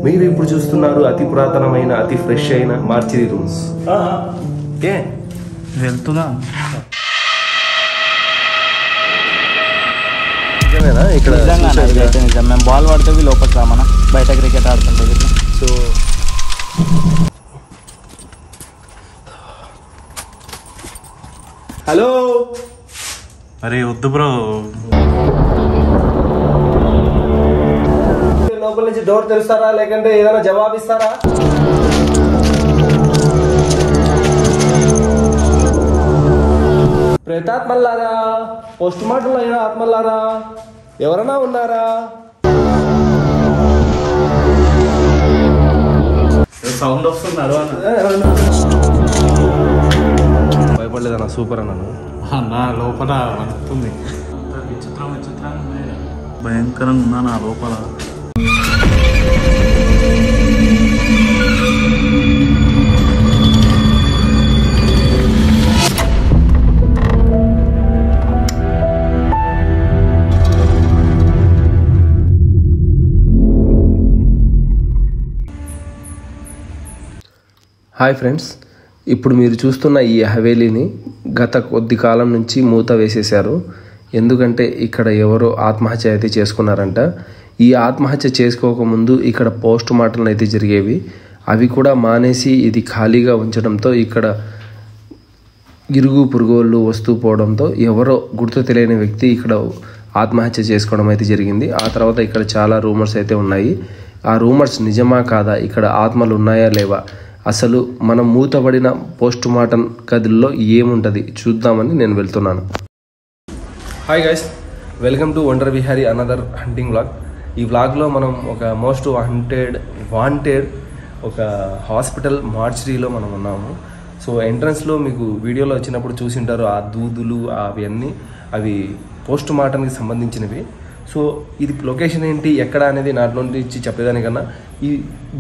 మీరు ఇప్పుడు చూస్తున్నారు అతి పురాతనమైన అతి ఫ్రెష్ అయిన మార్చిరీ రూమ్స్. వెళ్తున్నా నిజమేనా? ఇక్కడ నిజం. మేము బాల్ పడితే లోపలికి రామన్నా, బయట క్రికెట్ ఆడుతుంటుంది. సో హలో, అరే వద్దు బ్రో, లోపల నుంచి డోర్ తెరుస్తారా లేకంటే ఏదైనా జవాబిస్తారా? ప్రేతాత్మల్లారా, పోస్ట్ మార్టం అయిన ఆత్మల్లారా, ఎవరైనా ఉన్నారా? సౌండ్ వస్తున్నారు భయపడలేదన్నా, సూపర్ అన్నాను. నా లోపల వస్తుంది. విచిత్రం విచిత్రంగా భయంకరంగా ఉన్నా నా లోపల. హాయ్ ఫ్రెండ్స్, ఇప్పుడు మీరు చూస్తున్న ఈ హవేలీని గత కొద్ది కాలం నుంచి మూత వేసేశారు. ఎందుకంటే ఇక్కడ ఎవరో ఆత్మహత్య అయితే చేసుకున్నారంట. ఈ ఆత్మహత్య చేసుకోకముందు ఇక్కడ పోస్ట్ మార్టంలు అయితే జరిగేవి. అవి కూడా మానేసి ఇది ఖాళీగా ఉంచడంతో ఇక్కడ ఇరుగు పురుగోళ్ళు వస్తూ పోవడంతో ఎవరో గుర్తు తెలియని వ్యక్తి ఇక్కడ ఆత్మహత్య చేసుకోవడం అయితే జరిగింది. ఆ తర్వాత ఇక్కడ చాలా రూమర్స్ అయితే ఉన్నాయి. ఆ రూమర్స్ నిజమా కాదా, ఇక్కడ ఆత్మలు ఉన్నాయా లేవా, అసలు మనం మూతబడిన పోస్ట్ మార్టం గదుల్లో ఏముంటుంది చూద్దామని నేను వెళ్తున్నాను. Hi guys, welcome to wonder Vihari another hunting vlog. ఈ వ్లాగ్లో మనం ఒక మోస్ట్ వాంటెడ్ ఒక హాస్పిటల్ మార్చరీలో మనం ఉన్నాము. సో ఎంట్రన్స్లో మీకు వీడియోలో వచ్చినప్పుడు చూసింటారు ఆ దూదులు అవి పోస్ట్ మార్టంకి సంబంధించినవి. సో ఇది లొకేషన్ ఏంటి, ఎక్కడ అనేది నాట్లో నుంచి చెప్పేదానికన్నా ఈ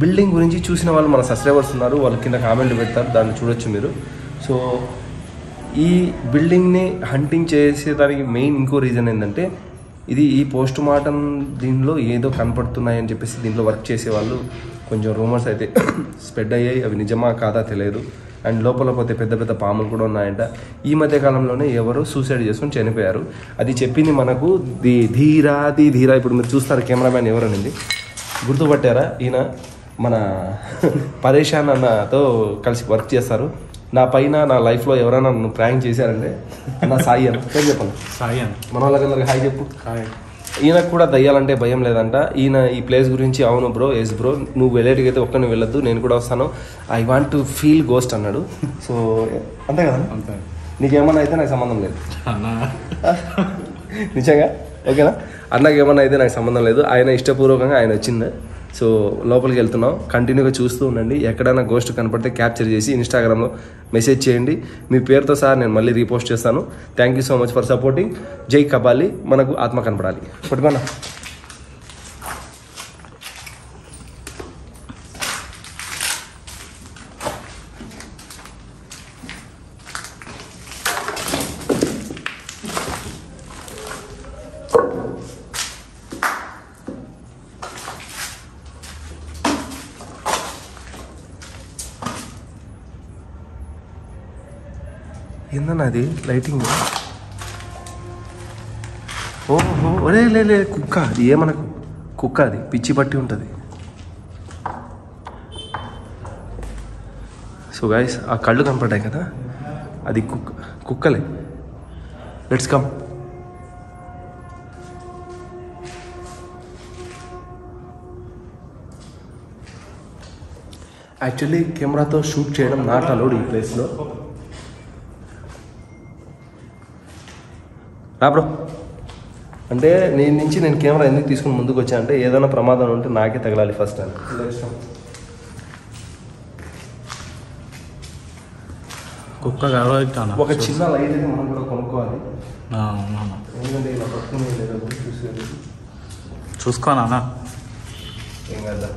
బిల్డింగ్ గురించి చూసిన వాళ్ళు మన సబ్స్క్రైబర్స్ ఉన్నారు, వాళ్ళ కింద కామెంట్లు పెడతారు, దాన్ని చూడొచ్చు మీరు. సో ఈ బిల్డింగ్ని హంటింగ్ చేసేదానికి మెయిన్ ఇంకో రీజన్ ఏంటంటే ఈ పోస్ట్ మార్టం దీనిలో ఏదో కనపడుతున్నాయని చెప్పేసి దీంట్లో వర్క్ చేసేవాళ్ళు కొంచెం రూమర్స్ అయితే స్ప్రెడ్ అయ్యాయి. అవి నిజమా కాదా తెలియదు. అండ్ లోపల పోతే పెద్ద పెద్ద పాములు కూడా ఉన్నాయంట. ఈ మధ్య కాలంలోనే ఎవరో సూసైడ్ చేసుకొని చనిపోయారు. అది చెప్పింది మనకు ధీరా. ఇప్పుడు మీరు చూస్తారు కెమెరామ్యాన్ ఎవరనింది గుర్తుపట్టారా? ఈయన మన పరేషాన్ అన్నతో కలిసి వర్క్ చేస్తారు. నా పైన నా లైఫ్లో ఎవరైనా నన్ను ప్రాంక్ చేశారంటే నా సాయి అని పేరు చెప్పండి. సాయి అని మన వాళ్ళకందరికి హాయ్ చెప్పు. హాయ్. ఈయనకు కూడా దయ్యాలంటే భయం లేదంట. ఈయన ఈ ప్లేస్ గురించి అవును బ్రో, ఎస్ బ్రో, నువ్వు వెళ్ళేటికైతే ఒక్కని వెళ్ళొద్దు, నేను కూడా వస్తాను, I want to feel ghost అన్నాడు. సో అంతే కదా, అంతే. నీకేమన్నా అయితే నాకు సంబంధం లేదు నిజంగా, ఓకేనా? అన్నకి ఏమన్నా అయితే నాకు సంబంధం లేదు. ఆయన ఇష్టపూర్వకంగా ఆయన వచ్చింది. సో లోపలికి వెళ్తున్నాం, కంటిన్యూగా చూస్తూ ఉండండి. ఎక్కడైనా గోస్ట్ కనపడితే క్యాప్చర్ చేసి ఇన్స్టాగ్రామ్లో మెసేజ్ చేయండి. మీ పేరుతో సహా నేను మళ్ళీ రీపోస్ట్ చేస్తాను. Thank you so much for supporting. జై కబాలి, మనకు ఆత్మ కనపడాలి. పట్టుకోనా. ఏందన్నా అది లైటింగ్? ఓహో, ఒరే లే కుక్క, అది ఏమనకు కుక్క, అది పిచ్చి పట్టి ఉంటుంది. సో గైస్, ఆ కళ్ళు కనపడ్డాయి కదా, అది కుక్కలే. Let's come. యాక్చువల్లీ కెమెరాతో షూట్ చేయడం నాట్ అలౌడ్ ఈ ప్లేస్లో. రా బ్రో. అంటే నేను కెమెరా ఎందుకు తీసుకుని ముందుకు వచ్చా అంటే ఏదైనా ప్రమాదం ఉంటే నాకే తగలాలి ఫస్ట్ అని. కుక్క ఒక చిన్న లైట్ అయితే మనం కూడా కొనుక్కోవాలి. ఎందుకంటే ఇలా పట్టుకునే లేదా చూసుకోనా ఏం కదా.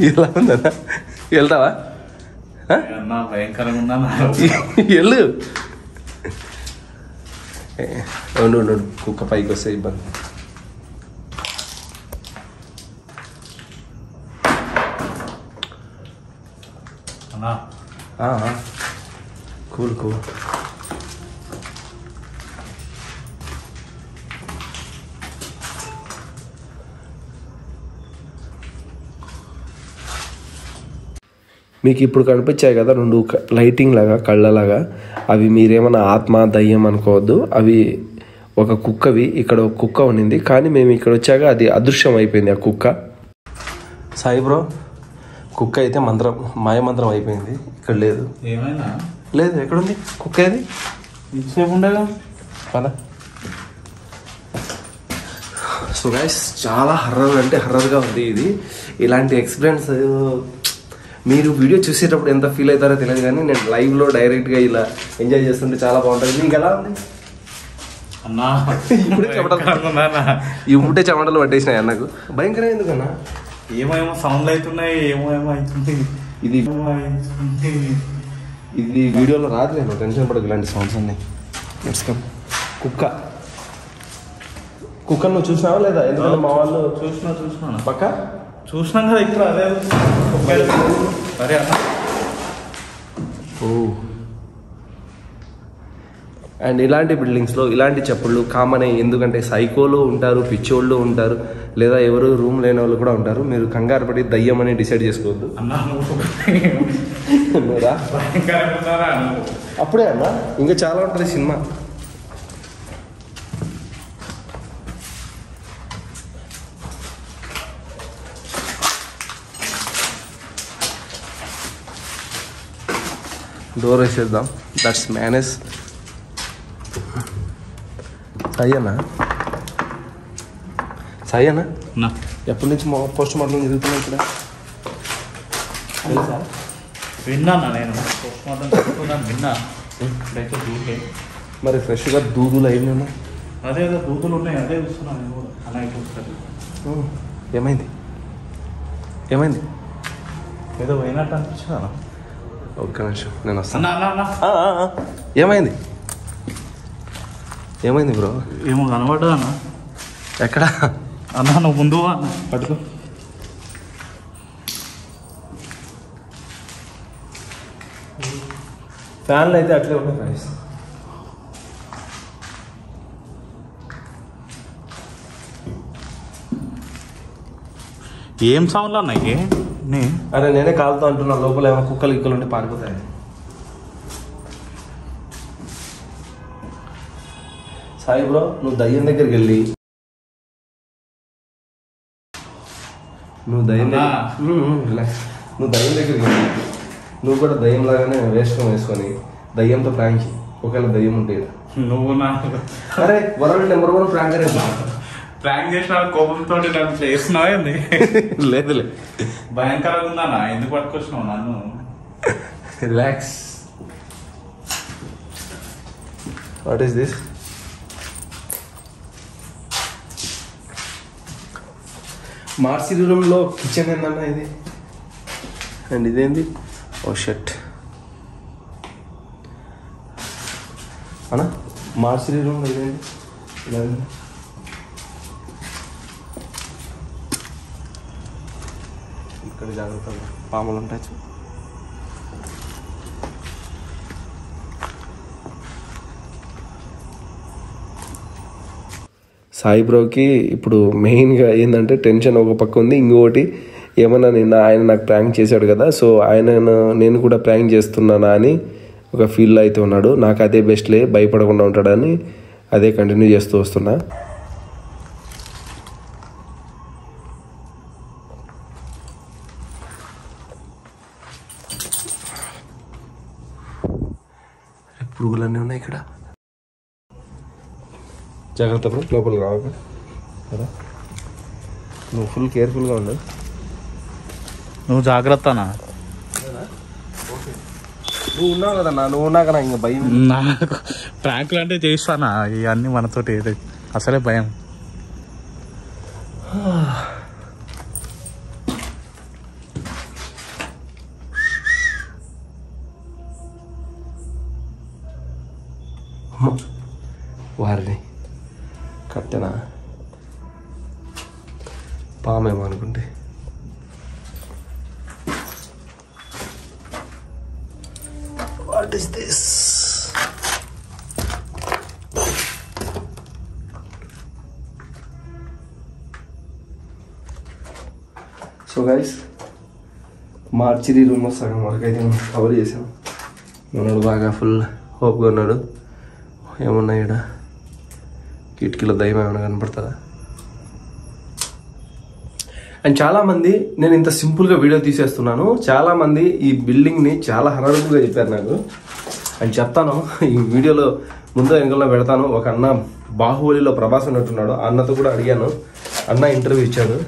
ఇలా ఉందన్నా, వెళ్తావా? అన్నా భయంకరంగా ఉన్నా వెళ్ళు. ఉండు కుక్క పైకి వస్తే ఇబ్బంది. అన్నా కూల్. మీకు ఇప్పుడు కనిపించాయి కదా 2 లైటింగ్ లాగా కళ్ళలాగా, అవి మీరేమన్నా ఆత్మ దయ్యం అనుకోవద్దు. అవి ఒక కుక్కవి. ఇక్కడ ఒక కుక్క ఉన్నింది, కానీ మేము ఇక్కడ వచ్చాక అది అదృశ్యం అయిపోయింది. ఆ కుక్క సాయి బ్రో కుక్క అయితే మాయమంత్రం అయిపోయింది. ఇక్కడ లేదు. ఏమైనా లేదు. ఎక్కడుంది కుక్క? ఏది ఇంతసేపు ఉండగా కదా. సో గైస్ చాలా హర్రర్గా ఉంది ఇది. ఇలాంటి ఎక్స్పీరియన్స్ మీరు వీడియో చూసేటప్పుడు ఎంత ఫీల్ అవుతారో తెలియదు, కానీ నేను లైవ్లో డైరెక్ట్గా ఇలా ఎంజాయ్ చేస్తుంటే చాలా బాగుంటుంది. మీకు ఎలా ఉంది అన్నా? ఇప్పుడే చెమటలు పట్టేసినాయి అన్నకు. భయంకరం ఎందుకన్నా? ఏమేమో సౌండ్లు అవుతున్నాయి, ఏమో అవుతుంది. ఇది వీడియోలో రాదులేను, టెన్షన్ పడదు. ఇలాంటి సౌండ్స్ అన్నీ. కుక్క నువ్వు చూసినావా లేదా? ఎందుకంటే మా వాళ్ళు చూసినా పక్క చూసినాం కదా ఇక్కడ. అదే సరే అన్న. అండ్ ఇలాంటి బిల్డింగ్స్లో ఇలాంటి చెప్పుళ్ళు కామన్. ఎందుకంటే సైకోలు ఉంటారు, పిచ్చోళ్ళు ఉంటారు, లేదా ఎవరు రూమ్ లేని వాళ్ళు కూడా ఉంటారు. మీరు కంగారు పడి దయ్యం అని డిసైడ్ చేసుకోవద్దు. అప్పుడే అన్న ఇంకా చాలా ఉంటుంది సినిమా. డోర్ వేసేద్దాం. That's manage. సాయి అన్న ఎప్పటి నుంచి పోస్ట్ మార్టం జరుగుతున్నాయి ఇక్కడ? విన్నా నేను పోస్ట్ మార్టం చెప్తున్నాను, విన్నా. ఇప్పుడైతే దూకే మరి ఫ్రెష్గా దూదులు అయిందేమో. అదే దూదులు ఉన్నాయి, అదే చూస్తున్నాను నేను కూడా. అలా ఒకసారి ఏమైంది ఏదో పోయినట్టు అనిపించిందా? ఒక్క నిమిషం నేను వస్తాను. ఏమైంది బ్రో? ఏమో కనబడ్డా అన్న. ఎక్కడ అన్నా? నువ్వు ముందు పట్టుకో. ఫ్యాన్లు అయితే అట్లే ఉన్నాయి ఫ్రెండ్స్. ఏం సౌండ్లు అన్నాయి? అరే నేనే కాలుతో అంటున్నా, లోపల ఏమైనా కుక్కలు గిక్కలు ఉంటే పారిపోతాయి. సాయి బ్రో నువ్వు దయ్యం దగ్గరికి వెళ్ళి నువ్వు దయ్యం దగ్గరికి వెళ్ళి నువ్వు కూడా దయ్యం లాగానే వేసుకొని దయ్యంతో ప్రాంక్ ఒకవేళ దయ్యం ఉంటే నువ్వు అరే వరల్డ్ నెంబర్ 1 ప్రాంకర్ ప్రాంక్ చేసిన కోపంతో నన్ను చేస్తున్నావా? లేదులే, భయంకరంగా ఉందా? ఎందుకు పట్టుకొచ్చినావు నన్ను? Relax. What is this? Mortuary రూమ్లో కిచెన్ ఏందన్నా ఇది? అండ్ ఇదేంది? ఓ షట్ అన్నా, మార్సిరి రూమ్ ఇదేంటి? ఇలా ఇక్కడ జాగ్రత్తగా పాములు ఉంటాయి. సాయి బ్రోకి ఇప్పుడు మెయిన్గా ఏంటంటే టెన్షన్ ఒక పక్క ఉంది, ఇంకొకటి ఏమన్నా ఆయన నాకు ప్రాంక్ చేశాడు కదా, సో నేను కూడా ప్రాంక్ చేస్తున్నానా అని ఒక ఫీల్లో అయితే ఉన్నాడు. నాకు అదే బెస్ట్లే, భయపడకుండా ఉంటాడని అదే కంటిన్యూ చేస్తూ వస్తున్నా. పురుగులన్నీ ఉన్నాయి ఇక్కడ. జాగ్రత్త బ్రో, లోపల రావాలి కదా. నువ్వు ఫుల్ కేర్ఫుల్గా ఉండు. నువ్వు జాగ్రత్తనా? నువ్వు ఉన్నావు కదా, నువ్వు ఉన్నాక నాకు ఇంకా భయం. నాకు ప్రాంకులు అంటే చేస్తానా? ఇవన్నీ మనతోటి అసలే భయం. వారిని కట్టెనా పామేమో అనుకుంటే. What is this? So guys, mortuary room సగం వరకు అయితే మనం కవర్ చేసాం. మనోడు బాగా ఫుల్ హోప్గా ఉన్నాడు. ఏమన్నా ఇక్కడ కిటికీలో దయ్యం ఏమైనా కనపడుతుందా? అండ్ చాలామంది నేను ఇంత సింపుల్గా వీడియో తీసేస్తున్నాను, చాలామంది ఈ బిల్డింగ్ని చాలా హనరబుల్గా చెప్పారు నాకు. అండ్ చెప్తాను, ఈ వీడియోలో ముందు వెనకల్లో పెడతాను. ఒక అన్న బాహుబలిలో ప్రభాస్ ఉన్నట్టున్నాడు, అన్నతో కూడా అడిగాను. అన్న ఇంటర్వ్యూ ఇచ్చాడు.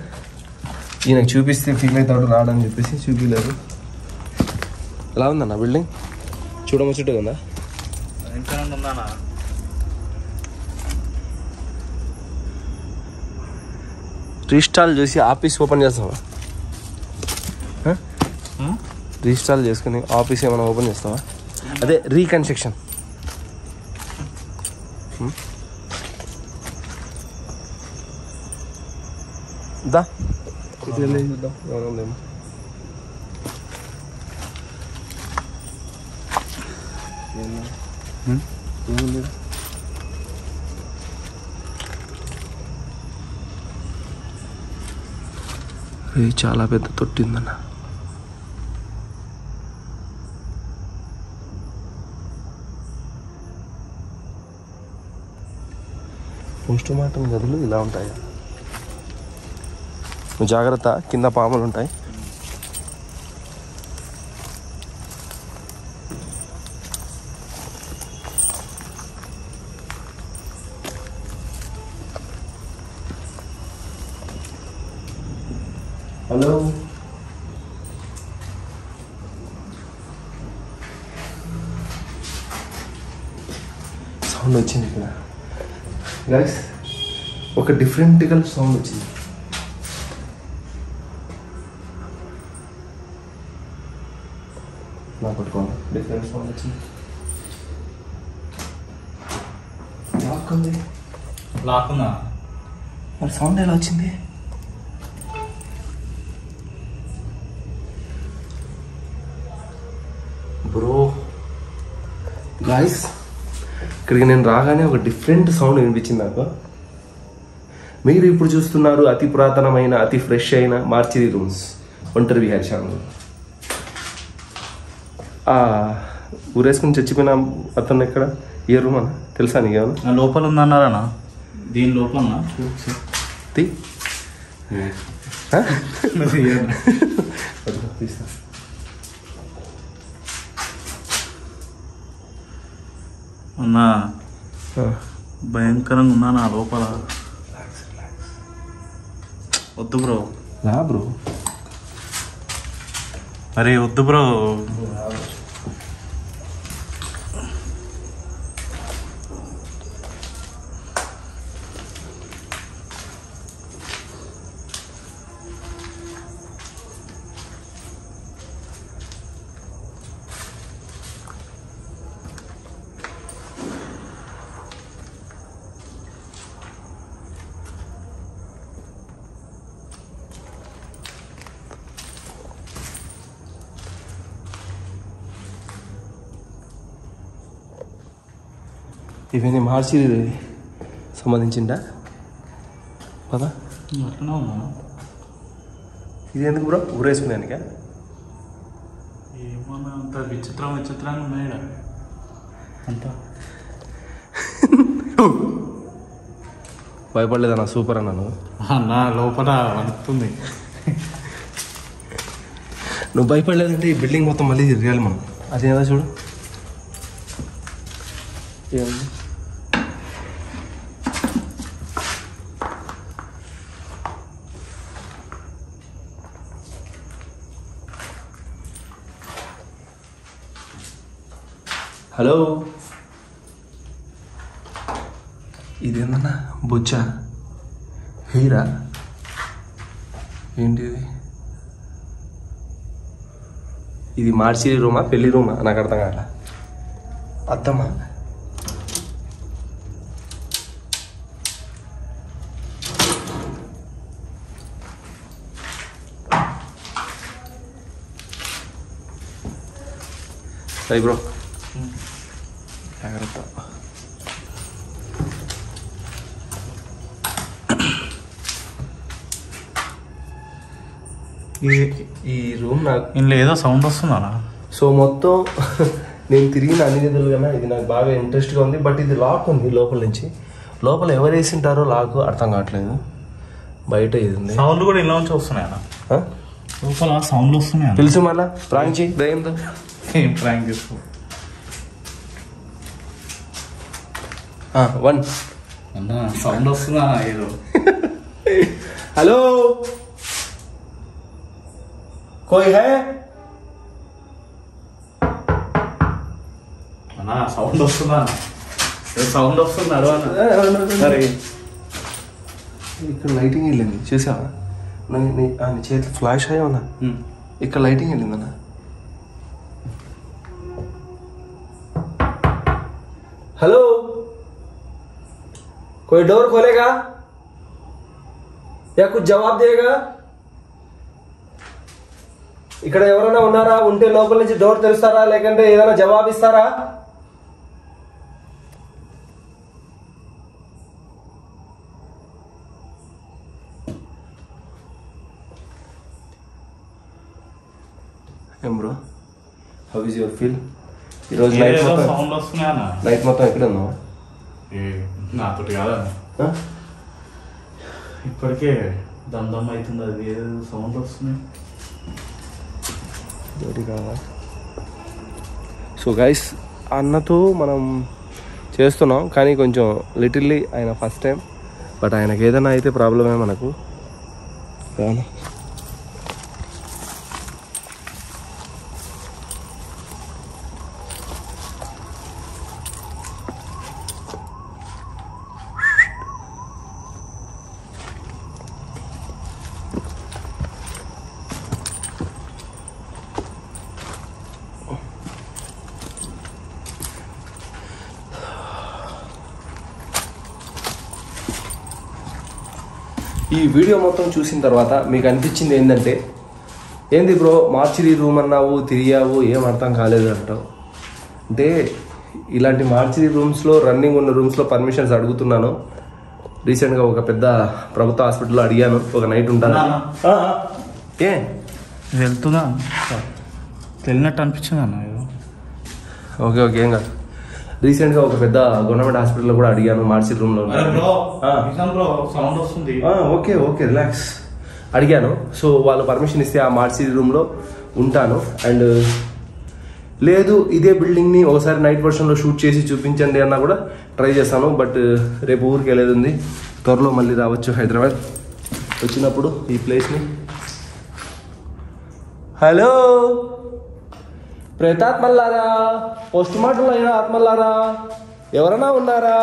ఈయనకు చూపిస్తే ఫీల్ అవుతాడు రాడని చెప్పేసి చూపించలేదు. ఎలా ఉందన్న బిల్డింగ్? చూడముచ్చట్టుగా ఉందా? రీస్టాల్ చేసి ఆఫీస్ ఓపెన్ చేస్తావా? రీస్టాల్ చేసుకుని ఆఫీస్ ఏమైనా ఓపెన్ చేస్తావా? అదే రీకన్స్ట్రక్షన్. దా చూద్దాం ఏమైనా ఉందేమో. ఏముంది? చాలా పెద్ద తొట్టిందన్న. పోస్ట్ మార్టం గదులు ఇలా ఉంటాయి. నువ్వు జాగ్రత్త, కింద పాములు ఉంటాయి. హలో, సౌండ్ వచ్చింది ఇక్కడ గైస్, ఒక డిఫరెంట్గా సౌండ్ వచ్చింది. నా పట్టుకోవాలి, డిఫరెంట్ సౌండ్ వచ్చింది. లాక్ ఉందా? మరి సౌండ్ ఎలా వచ్చింది? బ్రో గాయస్, ఇక్కడికి నేను రాగానే ఒక డిఫరెంట్ సౌండ్ వినిపించింది నాకు. మీరు ఇప్పుడు చూస్తున్నారు అతి పురాతనమైన, అతి ఫ్రెష్ అయిన మార్చిరి రూమ్స్, ఒంటరి విహార్ ఛానల్. ఊరేసుకుని చచ్చిపోయిన అతను ఎక్కడ? ఏ రూమ్ అన్న తెలుసా నీకేమన్నా? లోపల ఉందన్నారా? దీని లోపల తీస్తా. అన్నా భయంకరంగా ఉన్నా నా లోపల. వద్దు బ్రో. రా బ్రో. అరే వద్దు బ్రో. ఇవన్నీ మార్చి సంబంధించిందా పదా? అట్లనే ఉన్నా. ఇది ఎందుకు బ్రో? ఊరేసుకున్నానిక? ఏమన్నా అంత విచిత్రంగా ఉన్నాయా అంతా? భయపడలేదన్నా? సూపర్ అన్నాను. నా లోపల వణుకుతుంది. నువ్వు భయపడలేదంటే ఈ బిల్డింగ్ మొత్తం మళ్ళీ తిరగాలి మనం. అదేదా చూడు. ఏముంది? హలో, ఇదేందన్నా? బొచ్చా? హెయిరా? ఏంటి ఇది? మార్చి రూమా, పెళ్లి రూమా? నాకు అర్థం కాల. అద్దమా? సాయి బ్రో జాగ్రత్త. ఈ రూమ్ నాకు ఇంట్లో ఏదో సౌండ్ వస్తుందా? సో మొత్తం నేను తిరిగిన అన్ని గదులు కన్నా ఇది నాకు బాగా ఇంట్రెస్ట్గా ఉంది. బట్ ఇది లాక్ ఉంది లోపల నుంచి. లోపల ఎవరు వేసింటారో లాక్ అర్థం కావట్లేదు. బయట ఇది ఉంది. సౌండ్ కూడా ఇలా నుంచి వస్తున్నాయా? లోపల సౌండ్లు వస్తున్నాయా? తెలుసు మళ్ళా ప్రాంక్ చేయి దయ్యంతో. ఏం ప్రాంక్ చేసుకో. 1 అన్నా సౌండ్ వస్తుందా ఏదో? హలో కోయి హై? అన్నా సౌండ్ వస్తుందా? సౌండ్ వస్తుంది అడవన్నా. సరే ఇక్కడ లైటింగ్ వెళ్ళింది చూసావా? నీ చేతి ఫ్లాష్ అయ్యావన్నా. ఇక్కడ లైటింగ్ వెళ్ళిందన్నా. हेलो कोई डोर खोलेगा या कुछ जवाब देगा? ఇక్కడ ఎవరైనా ఉన్నారా? ఉంటే లోపల నుంచి డోర్ తెరుస్తారా లేకంటే ఏదైనా జవాబు ఇస్తారా? ఏం bro how is your feel? ఈరోజు నైట్ మొత్తం ఎక్కడ ఉన్నావా? నాతో కాదా ఇప్పటికే దమ్ అవుతుంది. అది ఏదో సౌండ్ వస్తున్నాయి. సో గైస్ అన్నతో మనం చేస్తున్నాం కానీ కొంచెం లిటిల్లీ ఆయన ఫస్ట్ టైం. బట్ ఆయనకి ఏదైనా అయితే ప్రాబ్లమే మనకు. ఈ వీడియో మొత్తం చూసిన తర్వాత మీకు అనిపించింది ఏంటంటే, ఏంది బ్రో మార్చిరీ రూమ్ అన్నావు తిరిగావు ఏం అర్థం కాలేదు అంటావు. అంటే ఇలాంటి మార్చిరీ రూమ్స్లో రన్నింగ్ ఉన్న రూమ్స్లో పర్మిషన్స్ అడుగుతున్నాను. రీసెంట్గా ఒక పెద్ద ప్రభుత్వ హాస్పిటల్లో అడిగాను ఒక నైట్ ఉంటాను. ఏ వెళ్తుందా తెలినట్టు అనిపించింది అన్న. ఓకే ఓకే ఏం కాదు. రీసెంట్గా ఒక పెద్ద గవర్నమెంట్ హాస్పిటల్లో కూడా అడిగాను మార్చి రూమ్లో. ఓకే ఓకే రిలాక్స్ అడిగాను. సో వాళ్ళు పర్మిషన్ ఇస్తే ఆ మార్చి రూమ్లో ఉంటాను. అండ్ లేదు ఇదే బిల్డింగ్ని ఒకసారి నైట్ వర్షన్లో షూట్ చేసి చూపించండి అన్నా కూడా ట్రై చేస్తాను. బట్ రేపు ఊరికి వెళ్ళేది ఉంది. త్వరలో మళ్ళీ రావచ్చు హైదరాబాద్. వచ్చినప్పుడు ఈ ప్లేస్ని. హలో ప్రేతాత్మల్లారా, పోస్ట్ మార్టంలో అయినా ఆత్మల్లారా ఎవరైనా ఉన్నారా?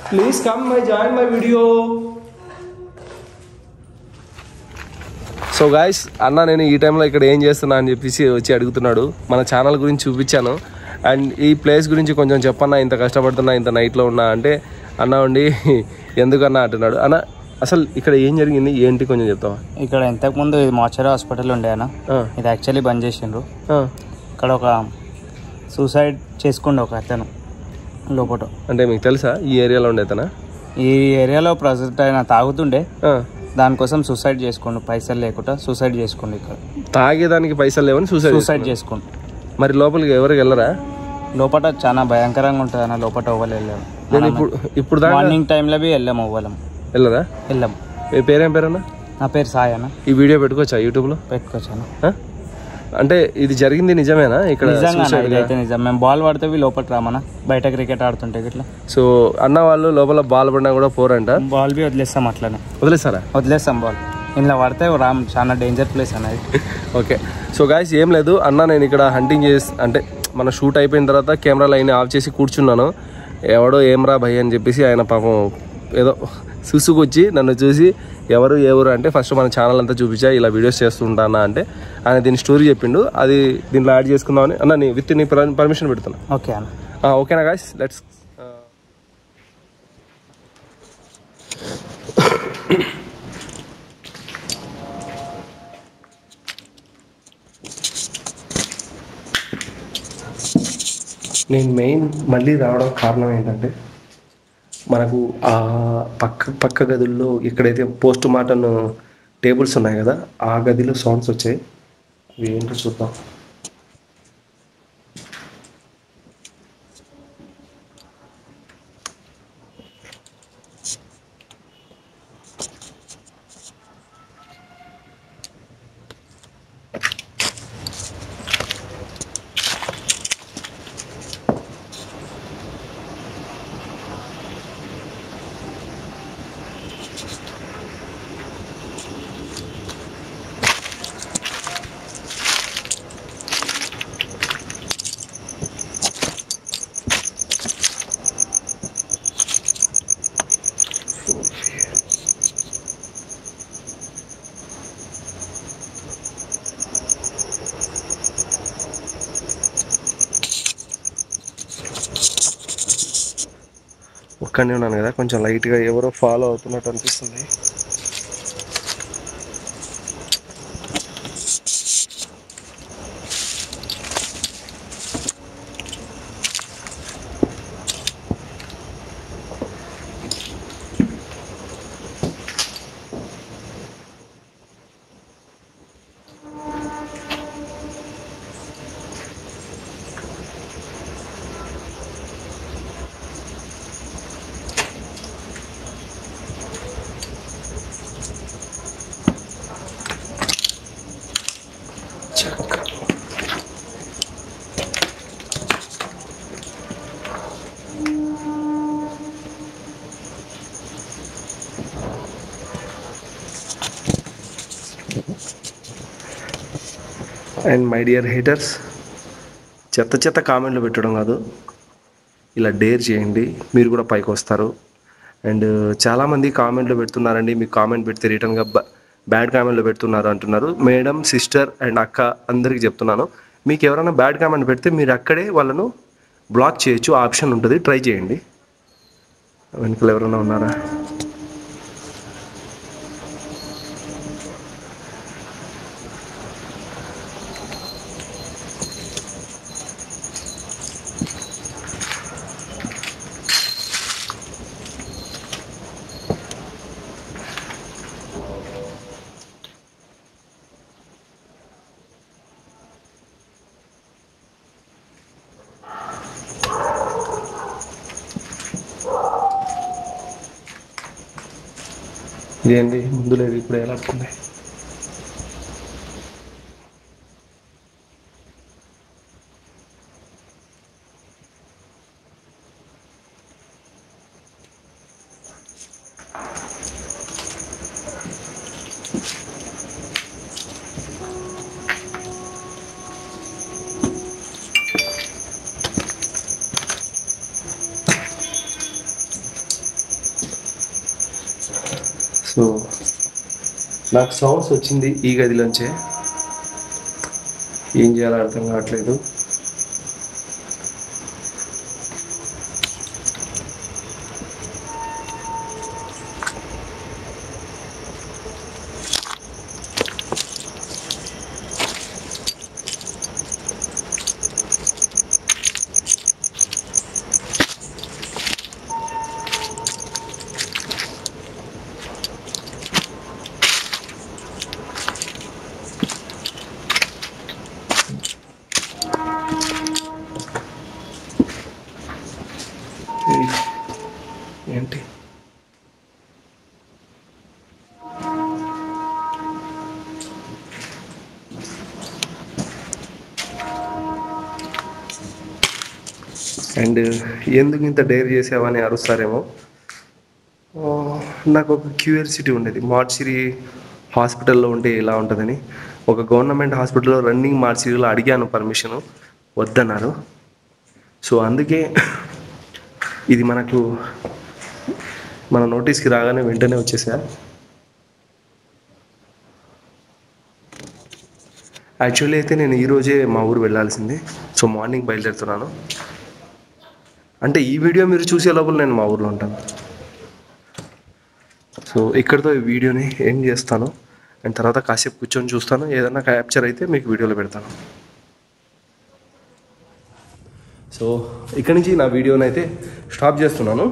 Please come my join my video. So guys అన్న నేను ఈ టైంలో ఇక్కడ ఏం చేస్తున్నా అని చెప్పేసి వచ్చి అడుగుతున్నాడు. మన ఛానల్ గురించి చూపించాను. అండ్ ఈ ప్లేస్ గురించి కొంచెం చెప్పన్నా, ఇంత కష్టపడుతున్నా ఇంత నైట్లో ఉన్నా అంటే అన్న ఉండి ఎందుకన్నా అంటున్నాడు. అన్న అసలు ఇక్కడ ఏం జరిగింది ఏంటి కొంచెం చెప్తావా? ఇక్కడ ఇంతకుముందు ఇది మార్చరీ హాస్పిటల్ ఉండే అన్న. ఇది యాక్చువల్లీ బంద్ చేసిండ్రు. ఇక్కడ ఒక సూసైడ్ చేసుకుండే ఒక అతను లోపల. అంటే మీకు తెలుసా ఈ ఏరియాలో ఉండే అతనా? ఈ ఏరియాలో ప్రజెంట్ ఆయన తాగుతుండే, దానికోసం సూసైడ్ చేసుకోండు. పైసలు లేకుండా సూసైడ్ చేసుకోండి. ఇక్కడ తాగేదానికి పైసలు లేవని సూసైడ్ చేసుకోండి. మరి లోపలికి ఎవరికి వెళ్ళరా? లోపల చాలా భయంకరంగా ఉంటుంది అన్న. లోపల అవ్వాలి వెళ్ళాము. ఇప్పుడు మార్నింగ్ టైంలో బి వెళ్ళాము. అవ్వలేము వెళ్ళరా? వెళ్ళాము. మీ పేరేం పేరన్నా? నా పేరు సాయి అన్న. ఈ వీడియో పెట్టుకోవచ్చా యూట్యూబ్లో? పెట్టుకోవచ్చు అన్న. అంటే ఇది జరిగింది నిజమేనా? ఇక్కడ ఇదైతే నిజం. మేము బాల్ పడితే లోపల రామన్నా. బయట క్రికెట్ ఆడుతుంటే ఇట్లా. సో అన్న వాళ్ళు లోపల బాల్ పడినా కూడా పోరంట. బాల్ బి వదిలేస్తాం. అట్లనే వదిలేస్తారా? వదిలేస్తాం బాల్. ఇంట్లో పడితే రామ్. చాలా డేంజర్ ప్లేస్ అన్నది. ఓకే సో గాయస్ ఏం లేదు అన్న నేను ఇక్కడ హంటింగ్ చేసి అంటే మన షూట్ అయిపోయిన తర్వాత కెమెరా లైన్ ఆఫ్ చేసి కూర్చున్నాను. ఎవడో ఏమరా భయ్ అని చెప్పేసి ఆయన పాపం ఏదో చూసుకొచ్చి నన్ను చూసి ఎవరు ఏ ఊరు అంటే ఫస్ట్ మన ఛానల్ అంతా చూపించా ఇలా వీడియోస్ చేస్తుంటానా అంటే ఆయన దీని స్టోరీ చెప్పిండు. అది దీంట్లో యాడ్ చేసుకుందామని అన్న నీ విత్ నీ పర్మిషన్ పెడుతున్నా. ఓకే అన్న. ఓకేనా గాయస్ లెట్స్. నేను మెయిన్ మళ్ళీ రావడం కారణం ఏంటంటే మనకు ఆ పక్క గదుల్లో ఎక్కడైతే పోస్ట్ మార్టం టేబుల్స్ ఉన్నాయి కదా, ఆ గదిలో సౌండ్స్ వచ్చాయి. అవి ఏంటో చూద్దాం. ఒక్కనే ఉన్నాను కదా, కొంచెం లైట్గా ఎవరో ఫాలో అవుతున్నట్టు అనిపిస్తుంది. అండ్ మై డియర్ హేటర్స్, చెత్త కామెంట్లు పెట్టడం కాదు, ఇలా డేర్ చేయండి, మీరు కూడా పైకి వస్తారు. అండ్ చాలామంది కామెంట్లు పెడుతున్నారండి, మీకు కామెంట్ పెడితే రిటర్న్గా బ్యాడ్ కామెంట్లు పెడుతున్నారు అంటున్నారు. మేడం, సిస్టర్ అండ్ అక్క అందరికీ చెప్తున్నాను, మీకు ఎవరైనా బ్యాడ్ కామెంట్ పెడితే మీరు అక్కడే వాళ్ళను బ్లాక్ చేయొచ్చు, ఆప్షన్ ఉంటుంది, ట్రై చేయండి. వెనుకలు ఎవరైనా ఉన్నారా? ఇదేంటి ముందు లేదు, ఇప్పుడు ఎలా వస్తుంది? సో నాకు సౌండ్స్ వచ్చింది ఈ గదిలోంచే, ఏం చేయాలో అర్థం కావట్లేదు. ఏంటి అండ్ ఎందుకు ఇంత డేర్ చేసావని అరుస్తారేమో. నాకు ఒక క్యూరియాసిటీ ఉండేది, మార్చిరీ హాస్పిటల్లో ఉంటే ఎలా ఉంటుందని. ఒక గవర్నమెంట్ హాస్పిటల్లో రన్నింగ్ మార్చిరీలో అడిగాను పర్మిషను, వద్దన్నారు. సో అందుకే ఇది మన నోటీస్కి రాగానే వెంటనే వచ్చేసా. యాక్చువల్లీ అయితే నేను ఈరోజే మా ఊరు వెళ్ళాల్సింది, సో మార్నింగ్ బయలుదేరుతున్నాను. అంటే ఈ వీడియో మీరు చూసే లోపల నేను మా ఊర్లో ఉంటాను. సో ఇక్కడితో ఈ వీడియోని ఏం చేస్తాను, అండ్ తర్వాత కాసేపు కూర్చొని చూస్తాను, ఏదైనా క్యాప్చర్ అయితే మీకు వీడియోలో పెడతాను. సో ఇక్కడి నుంచి నా వీడియోని అయితే స్టాప్ చేస్తున్నాను.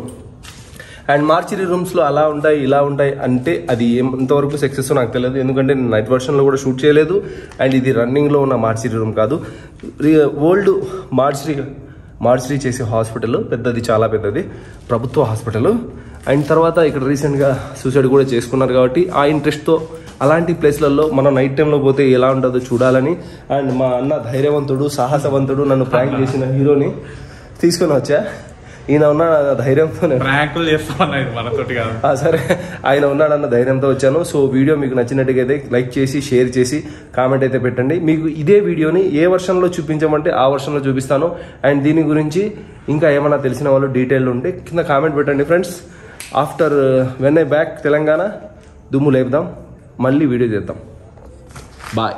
అండ్ మార్చిరీ రూమ్స్లో అలా ఉంటాయి ఇలా ఉంటాయి అంటే అది ఎంతవరకు సక్సెస్ నాకు తెలియదు, ఎందుకంటే నేను నైట్ వర్షన్లో కూడా షూట్ చేయలేదు. అండ్ ఇది రన్నింగ్లో ఉన్న మార్చిరీ రూమ్ కాదు, ఓల్డ్ మార్చిరీ చేసే హాస్పిటల్ పెద్దది, చాలా పెద్దది ప్రభుత్వ హాస్పిటల్. అండ్ తర్వాత ఇక్కడ రీసెంట్గా సూసైడ్ కూడా చేసుకున్నారు కాబట్టి ఆ ఇంట్రెస్ట్తో అలాంటి ప్లేస్లలో మనం నైట్ టైంలో పోతే ఎలా ఉంటుందో చూడాలని. అండ్ మా అన్న ధైర్యవంతుడు సాహసవంతుడు నన్ను ప్రాంక్ చేసిన హీరోని తీసుకొని వచ్చా. ఈయన ఉన్న ధైర్యంతో సరే ఆయన ఉన్నాడన్న ధైర్యంతో వచ్చాను. సో వీడియో మీకు నచ్చినట్టుగా అయితే లైక్ చేసి షేర్ చేసి కామెంట్ అయితే పెట్టండి. మీకు ఇదే వీడియోని ఏ వర్షన్లో చూపించమంటే ఆ వర్షన్లో చూపిస్తాను. అండ్ దీని గురించి ఇంకా ఏమైనా తెలిసిన వాళ్ళు డీటెయిల్ ఉంటే కింద కామెంట్ పెట్టండి friends. After when I back Telangana దుమ్ము లేపుదాం, మళ్ళీ వీడియో చేద్దాం. బాయ్.